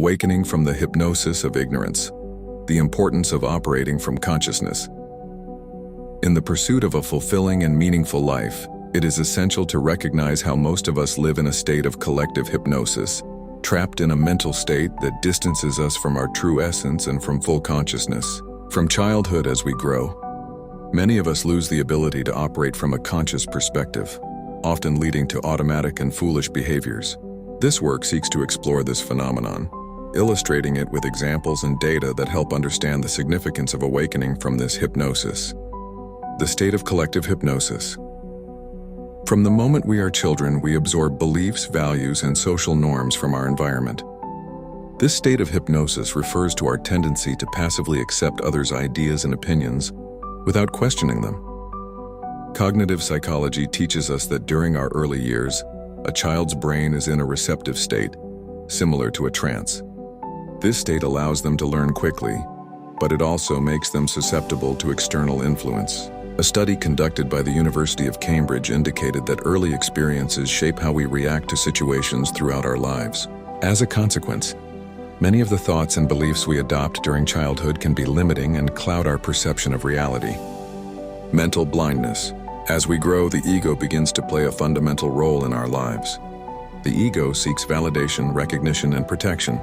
Awakening from the hypnosis of ignorance. The importance of operating from consciousness. In the pursuit of a fulfilling and meaningful life, it is essential to recognize how most of us live in a state of collective hypnosis, trapped in a mental state that distances us from our true essence and from full consciousness. From childhood as we grow, many of us lose the ability to operate from a conscious perspective, often leading to automatic and foolish behaviors. This work seeks to explore this phenomenon, illustrating it with examples and data that help understand the significance of awakening from this hypnosis. The state of collective hypnosis. From the moment we are children, we absorb beliefs, values, and social norms from our environment. This state of hypnosis refers to our tendency to passively accept others' ideas and opinions without questioning them. Cognitive psychology teaches us that during our early years, a child's brain is in a receptive state, similar to a trance. This state allows them to learn quickly, but it also makes them susceptible to external influence. A study conducted by the University of Cambridge indicated that early experiences shape how we react to situations throughout our lives. As a consequence, many of the thoughts and beliefs we adopt during childhood can be limiting and cloud our perception of reality. Mental blindness. As we grow, the ego begins to play a fundamental role in our lives. The ego seeks validation, recognition, and protection.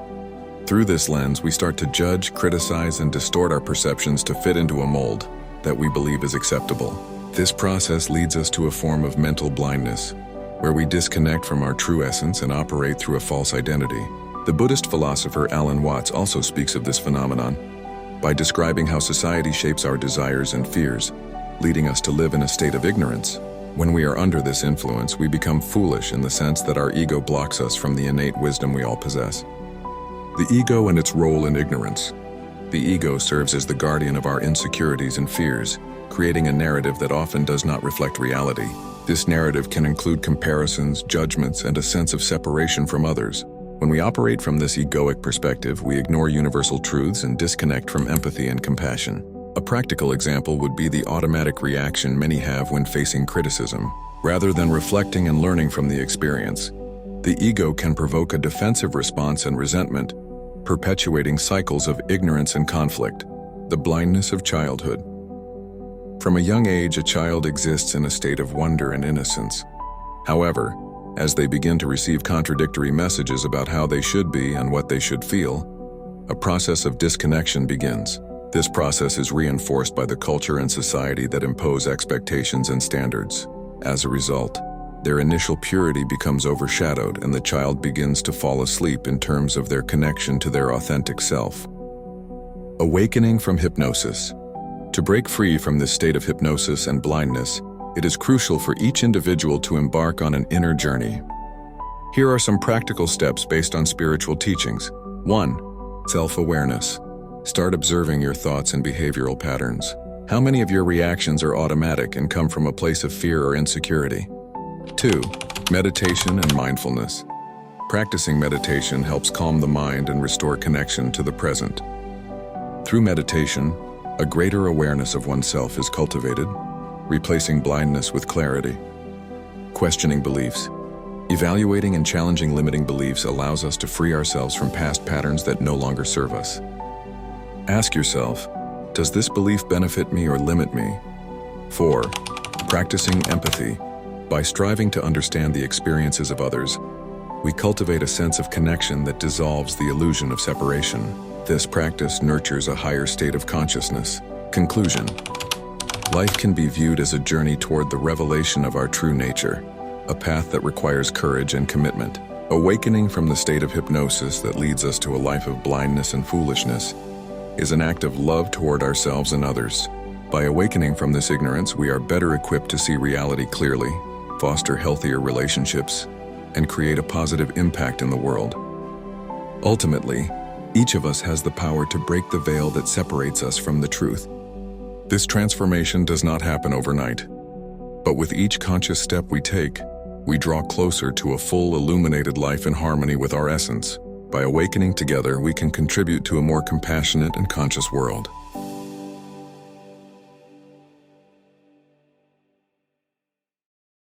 Through this lens, we start to judge, criticize, and distort our perceptions to fit into a mold that we believe is acceptable. This process leads us to a form of mental blindness, where we disconnect from our true essence and operate through a false identity. The Buddhist philosopher Alan Watts also speaks of this phenomenon by describing how society shapes our desires and fears, leading us to live in a state of ignorance. When we are under this influence, we become foolish in the sense that our ego blocks us from the innate wisdom we all possess. The ego and its role in ignorance. The ego serves as the guardian of our insecurities and fears, creating a narrative that often does not reflect reality. This narrative can include comparisons, judgments, and a sense of separation from others. When we operate from this egoic perspective, we ignore universal truths and disconnect from empathy and compassion. A practical example would be the automatic reaction many have when facing criticism. Rather than reflecting and learning from the experience, the ego can provoke a defensive response and resentment, perpetuating cycles of ignorance and conflict. The blindness of childhood. From a young age, a child exists in a state of wonder and innocence. However, as they begin to receive contradictory messages about how they should be and what they should feel, a process of disconnection begins. This process is reinforced by the culture and society that impose expectations and standards. As a result, their initial purity becomes overshadowed and the child begins to fall asleep in terms of their connection to their authentic self. Awakening from hypnosis. To break free from this state of hypnosis and blindness, it is crucial for each individual to embark on an inner journey. Here are some practical steps based on spiritual teachings. 1. Self-awareness. Start observing your thoughts and behavioral patterns. How many of your reactions are automatic and come from a place of fear or insecurity? 2. Meditation and mindfulness. Practicing meditation helps calm the mind and restore connection to the present. Through meditation, a greater awareness of oneself is cultivated, replacing blindness with clarity. Questioning beliefs. Evaluating and challenging limiting beliefs allows us to free ourselves from past patterns that no longer serve us. Ask yourself, does this belief benefit me or limit me? 4. Practicing empathy. By striving to understand the experiences of others, we cultivate a sense of connection that dissolves the illusion of separation. This practice nurtures a higher state of consciousness. Conclusion. Life can be viewed as a journey toward the revelation of our true nature, a path that requires courage and commitment. Awakening from the state of hypnosis that leads us to a life of blindness and foolishness is an act of love toward ourselves and others. By awakening from this ignorance, we are better equipped to see reality clearly, foster healthier relationships, and create a positive impact in the world. Ultimately, each of us has the power to break the veil that separates us from the truth. This transformation does not happen overnight, but with each conscious step we take, we draw closer to a full, illuminated life in harmony with our essence. By awakening together, we can contribute to a more compassionate and conscious world.